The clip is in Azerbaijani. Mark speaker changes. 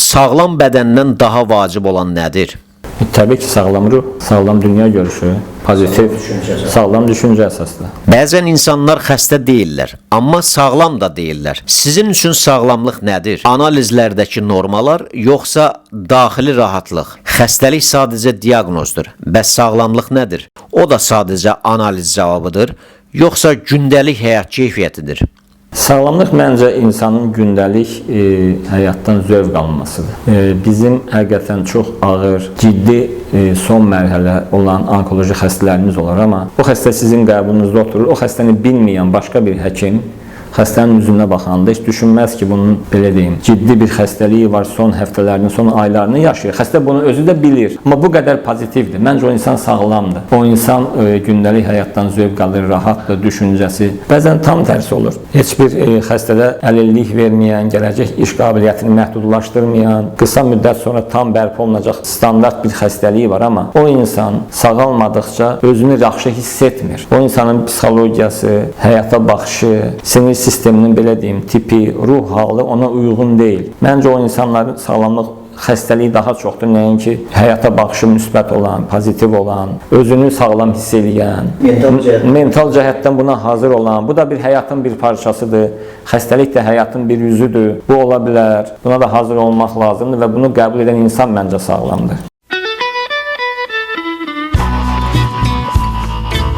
Speaker 1: Sağlam bədəndən daha vacib olan nədir?
Speaker 2: Təbii ki, sağlam ruh, sağlam dünya görüşü, pozitiv, sağlam düşüncə əsaslı.
Speaker 1: Bəzən insanlar xəstə deyirlər, amma sağlam da deyirlər. Sizin üçün sağlamlıq nədir? Analizlərdəki normalar, yoxsa daxili rahatlıq? Xəstəlik sadəcə diaqnozdur. Bəs sağlamlıq nədir? O da sadəcə analiz cavabıdır, yoxsa gündəlik həyat keyfiyyətidir?
Speaker 2: Sağlamlıq məncə insanın gündəlik həyatdan zövq almasıdır. Bizim həqiqətən çox ağır, ciddi son mərhələ olan onkoloji xəstələrimiz olar, amma o xəstə sizin qəbulunuzda oturur. O xəstəni bilməyən başqa bir həkim xəstənin üzünə baxanda heç düşünməz ki, bunun belə deyim, ciddi bir xəstəliyi var, son həftələrini, son aylarını yaşayır. Xəstə bunu özü də bilir, amma bu qədər pozitivdir. Məncə o insan sağlamdır. O insan gündəlik həyatdan zövq alır, rahatdır, düşüncəsi. Bəzən tam tərsi olur. Heç bir xəstədə əlillik verməyən, gələcək iş qabiliyyətini məhdudlaşdırmayan, qısa müddət sonra tam bərpa olunacaq standart bir xəstəliyi var, amma o insan sağalmadıqca özünü yaxşı hiss etmir. O insanın psixologiyası, həyata baxışı, sinir sisteminin belə deyim, tipi, ruh halı ona uyğun deyil. Məncə o insanların sağlamlıq xəstəliyi daha çoxdur, nəinki həyata baxışı müsbət olan, pozitiv olan, özünü sağlam hiss eləyən, mental cəhətdən buna hazır olan, bu da bir həyatın bir parçasıdır. Xəstəlik də həyatın bir yüzüdür. Bu ola bilər. Buna da hazır olmaq lazımdır və bunu qəbul edən insan məncə sağlamdır.